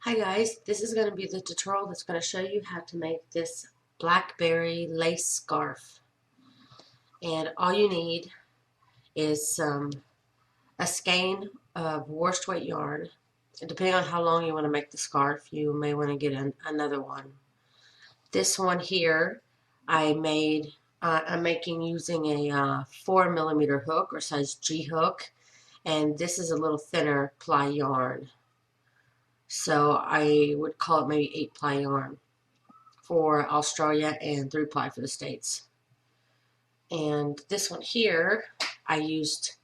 Hi guys, this is going to be the tutorial that's going to show you how to make this blackberry lace scarf. And all you need is a skein of worsted weight yarn. And depending on how long you want to make the scarf, you may want to get another one. This one here I'm making using a 4mm hook or size G hook, and this is a little thinner ply yarn. So I would call it maybe 8-ply yarn for Australia and 3-ply for the States. And this one here, I used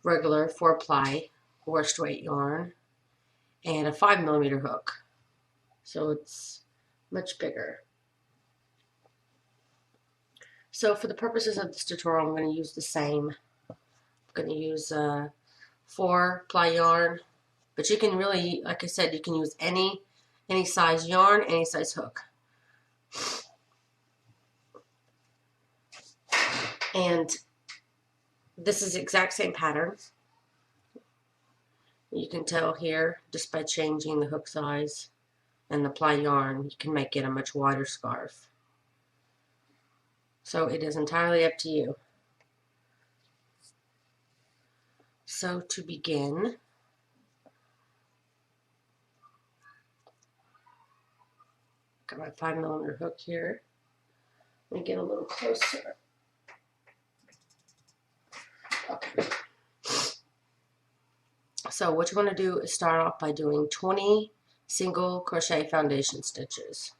regular 4-ply worsted weight yarn and a 5mm hook. So it's much bigger. So for the purposes of this tutorial, I'm going to use the same. I'm going to use 4-ply yarn, but you can really, like I said, you can use any size yarn, any size hook. And this is the exact same pattern. You can tell here just by changing the hook size and the ply yarn, you can make it a much wider scarf. So it is entirely up to you. So to begin, got my 5mm hook here. Let me get a little closer. Okay. So what you want to do is start off by doing 20 single crochet foundation stitches.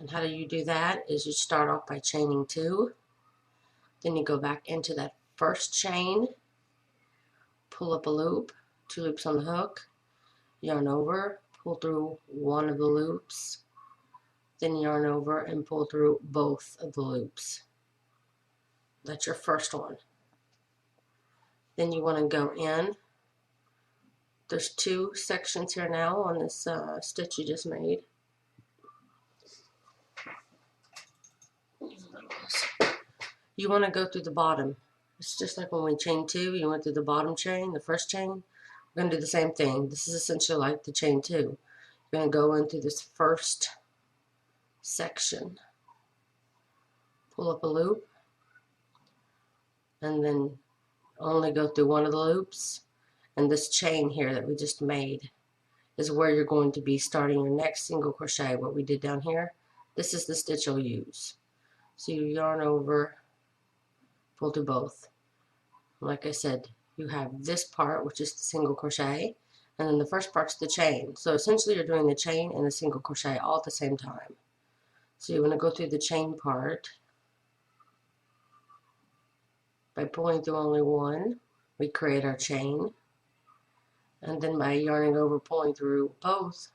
And how do you do that is you start off by chaining 2, then you go back into that first chain, pull up a loop, 2 loops on the hook, yarn over, pull through one of the loops, then yarn over and pull through both of the loops. That's your first one. Then you want to go in. There's 2 sections here now on this stitch you just made. You want to go through the bottom. It's just like when we chain 2, you went through the bottom chain, the first chain. We're going to do the same thing. This is essentially like the chain 2. You're going to go in through this first section, pull up a loop, and then only go through one of the loops. And this chain here that we just made is where you're going to be starting your next single crochet, what we did down here. This is the stitch you'll use. So you yarn over, pull through both. Like I said, you have this part, which is the single crochet, and then the first part's the chain. So essentially you're doing the chain and the single crochet all at the same time. So you want to go through the chain part by pulling through only one. We create our chain, and then by yarning over, pulling through both,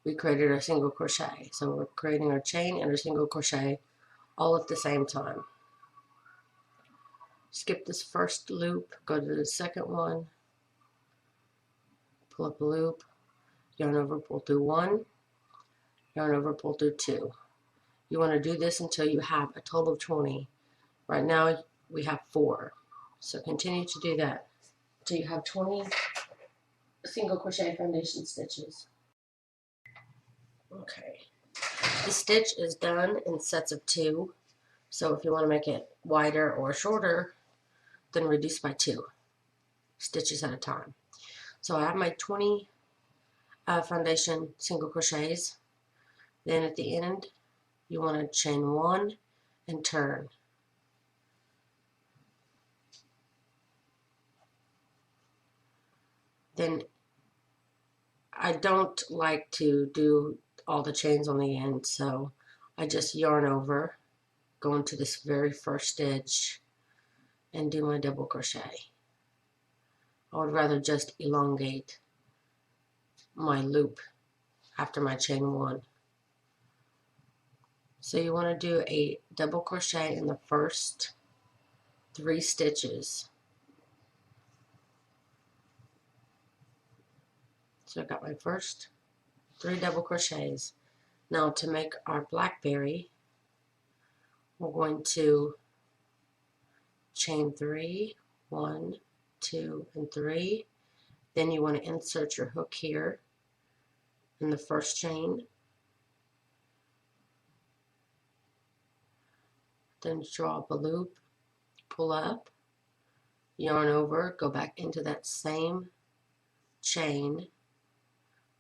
we created our single crochet. So we're creating our chain and our single crochet all at the same time. Skip this first loop, go to the second one, pull up a loop, yarn over, pull through one, yarn over, pull through 2. You want to do this until you have a total of 20. Right now we have 4. So continue to do that until you have 20 single crochet foundation stitches. Okay. The stitch is done in sets of 2. So if you want to make it wider or shorter, then reduce by 2 stitches at a time. So I have my 20 foundation single crochets. Then at the end, you want to chain 1 and turn. Then I don't like to do all the chains on the end, so I just yarn over, go into this very first stitch, and do my double crochet. I would rather just elongate my loop after my chain 1. So you want to do a double crochet in the first 3 stitches. So I got my first 3 double crochets. Now to make our blackberry, we're going to chain 3, 1, 2, and 3. Then you want to insert your hook here in the first chain, then draw up a loop, pull up, yarn over, go back into that same chain,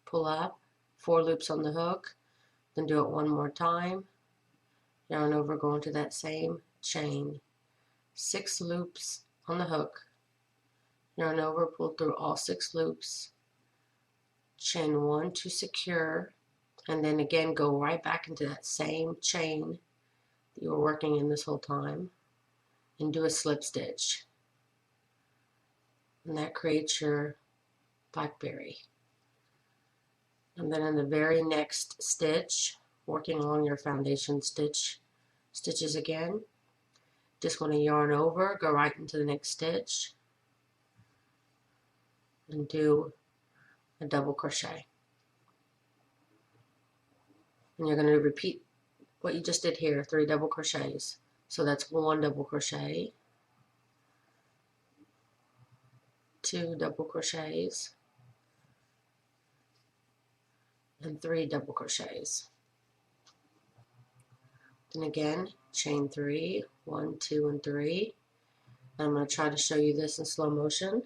pull up, 4 loops on the hook, then do it one more time, yarn over, go into that same chain, 6 loops on the hook, yarn over, pull through all 6 loops, chain 1 to secure, and then again go right back into that same chain that you were working in this whole time and do a slip stitch, and that creates your blackberry. And then in the very next stitch, working along your foundation stitches again, just want to yarn over, go right into the next stitch and do a double crochet. And you're going to repeat what you just did here, 3 double crochets. So that's 1 double crochet, 2 double crochets, and 3 double crochets. Then again, chain 3, 1, 2, and 3. And I'm going to try to show you this in slow motion.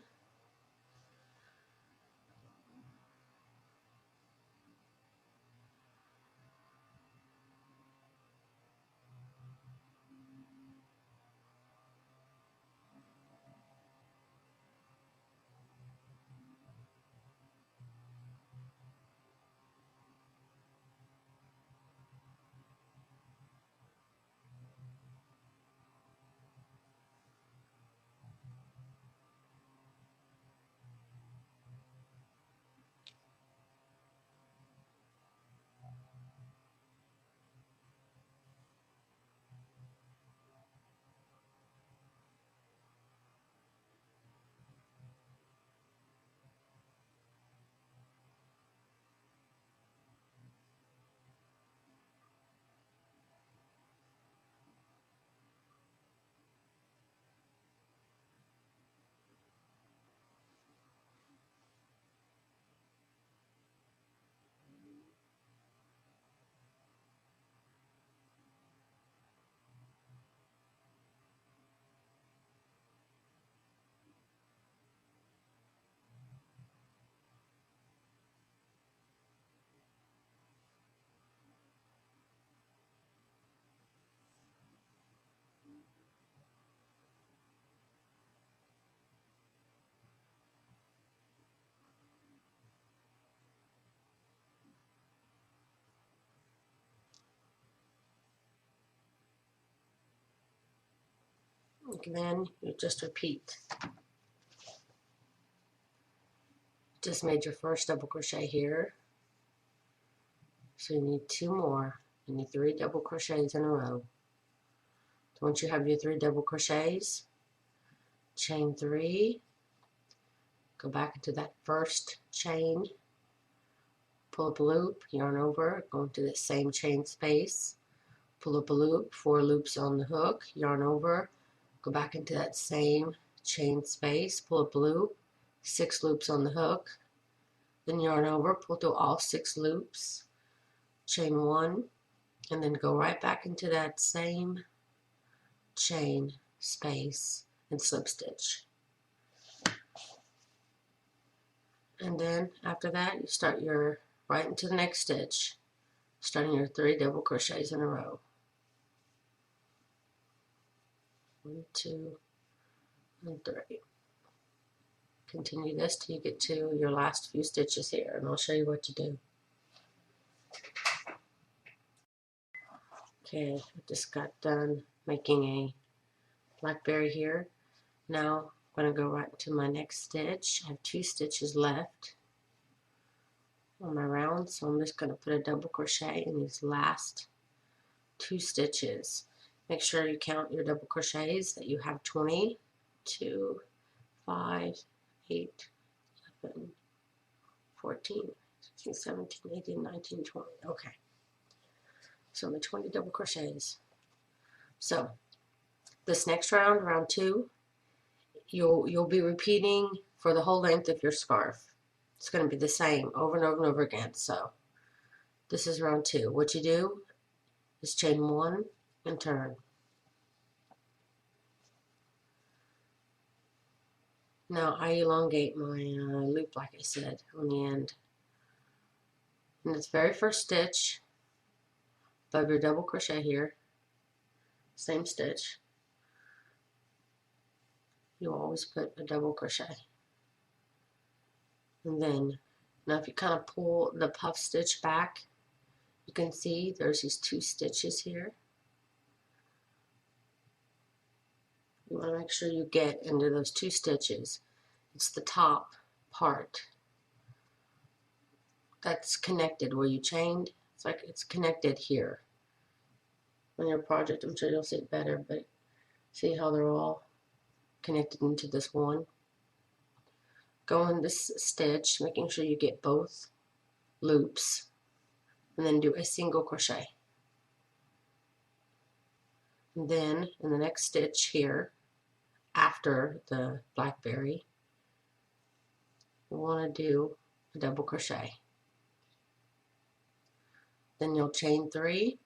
And then you just repeat. Just made your first double crochet here. So you need 2 more. You need 3 double crochets in a row. So once you have your 3 double crochets, chain 3, go back into that first chain, pull up a loop, yarn over, go into the same chain space, pull up a loop, 4 loops on the hook, yarn over, go back into that same chain space, pull up a loop, 6 loops on the hook, then yarn over, pull through all 6 loops, chain 1, and then go right back into that same chain space and slip stitch. And then after that you start your right into the next stitch, starting your 3 double crochets in a row. 1, 2, and 3. Continue this till you get to your last few stitches here, and I'll show you what to do. Okay, I just got done making a blackberry here. Now I'm going to go right to my next stitch. I have 2 stitches left on my round, so I'm just going to put a double crochet in these last 2 stitches. Make sure you count your double crochets, that you have 20, 2, 5, 8, 11, 14, 16, 17, 18, 19, 20. Okay. So my 20 double crochets. So this next round, round 2, you'll be repeating for the whole length of your scarf. It's going to be the same over and over and over again. So This is round 2. What you do is chain 1 and turn. Now I elongate my loop like I said on the end. In this very first stitch above your double crochet here, same stitch, you always put a double crochet. And then, now if you kind of pull the puff stitch back, you can see there's these 2 stitches here. You want to make sure you get into those 2 stitches. It's the top part that's connected where you chained. It's like it's connected here. On your project, I'm sure you'll see it better, but see how they're all connected into this one. Go in this stitch, making sure you get both loops, and then do a single crochet. And then in the next stitch here, after the blackberry, you want to do a double crochet. Then you'll chain 3,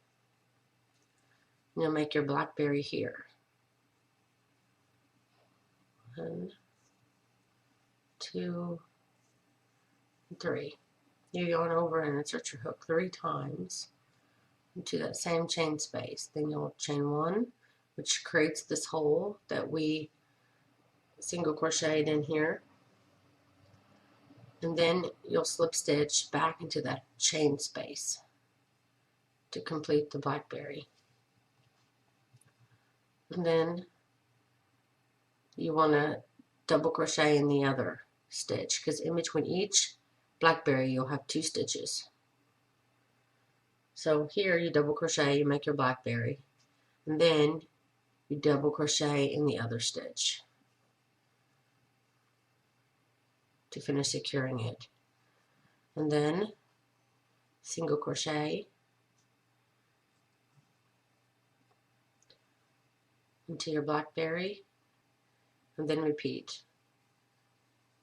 and you'll make your blackberry here. 1, 2, 3. You yarn over and insert your hook 3 times into that same chain space. Then you'll chain 1, which creates this hole that we single crocheted in here. And then you'll slip stitch back into that chain space to complete the blackberry. And then you want to double crochet in the other stitch, because in between each blackberry you'll have 2 stitches. So here you double crochet, you make your blackberry, and then you double crochet in the other stitch to finish securing it. And then single crochet into your blackberry, and then repeat.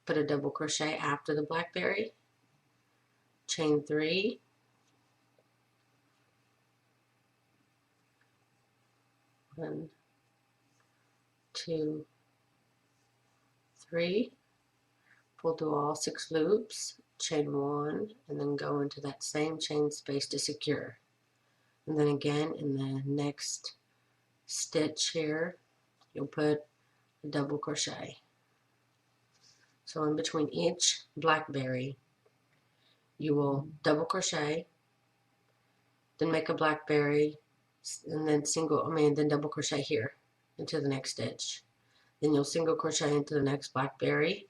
Put a double crochet after the blackberry, chain 3, one, 2, 3, pull through all 6 loops, chain 1, and then go into that same chain space to secure. And then again in the next stitch here, you'll put a double crochet. So in between each blackberry, you will double crochet, then make a blackberry, and then then double crochet here into the next stitch. Then you'll single crochet into the next blackberry,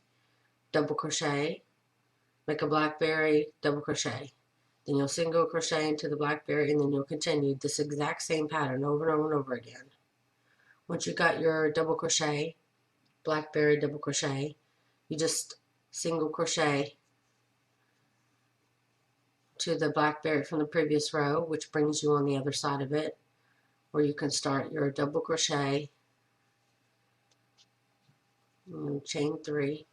double crochet, make a blackberry, double crochet. Then you'll single crochet into the blackberry, and then you'll continue this exact same pattern over and over and over again. Once you got your double crochet, blackberry, double crochet, you just single crochet to the blackberry from the previous row, which brings you on the other side of it, where you can start your double crochet and chain 3,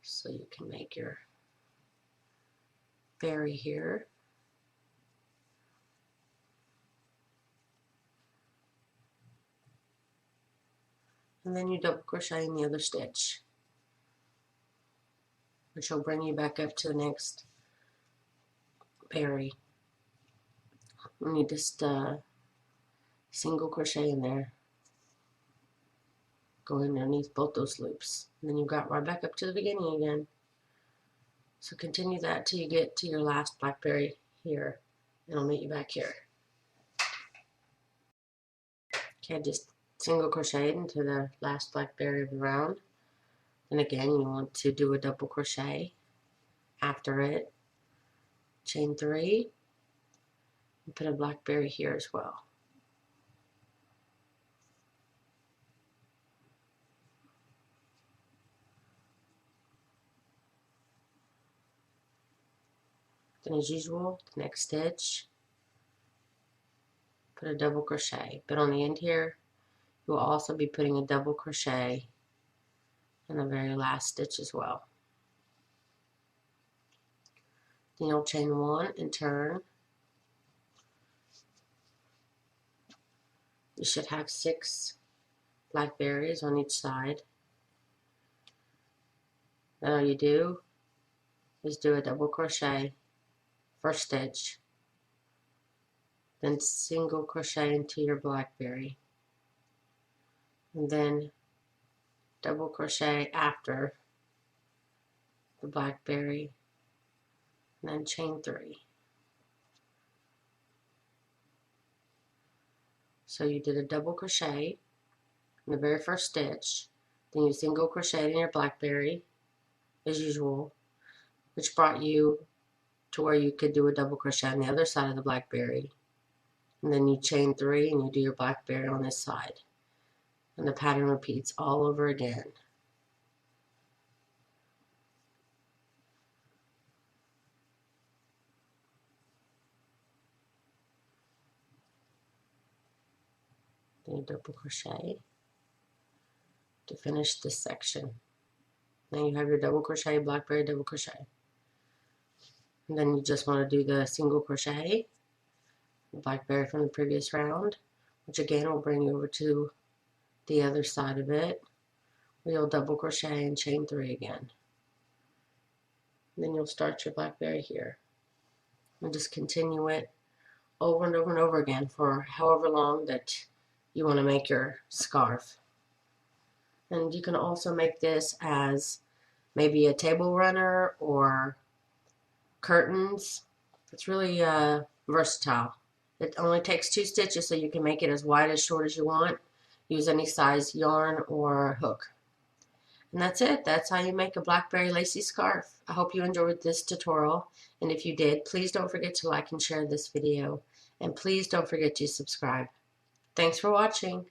so you can make your berry here. And then you double crochet in the other stitch, which will bring you back up to the next berry. And you just single crochet in there, go underneath both those loops, and then you got right back up to the beginning again. So continue that till you get to your last blackberry here, and I'll meet you back here. Okay, just single crochet into the last blackberry of the round, and again you want to do a double crochet after it, chain 3, and put a blackberry here as well. Then as usual, the next stitch, put a double crochet, but on the end here you will also be putting a double crochet in the very last stitch as well. Then you'll chain 1 and turn. You should have 6 blackberries on each side. Then all you do is do a double crochet, first stitch, then single crochet into your blackberry, and then double crochet after the blackberry, and then chain 3. So you did a double crochet in the very first stitch, then you single crochet in your blackberry as usual, which brought you to where you could do a double crochet on the other side of the blackberry, and then you chain 3 and you do your blackberry on this side, and the pattern repeats all over again. Then you double crochet to finish this section. Then you have your double crochet, blackberry, double crochet. And then you just want to do the single crochet, the blackberry from the previous round, which again will bring you over to the other side of it, where you'll double crochet and chain 3 again. And then you'll start your blackberry here. And just continue it over and over and over again for however long that you want to make your scarf. And you can also make this as maybe a table runner or curtains. It's really versatile. It only takes 2 stitches, so you can make it as wide as short as you want. Use any size yarn or hook. And that's it. That's how you make a blackberry lacy scarf. I hope you enjoyed this tutorial, and if you did, please don't forget to like and share this video, and please don't forget to subscribe. Thanks for watching.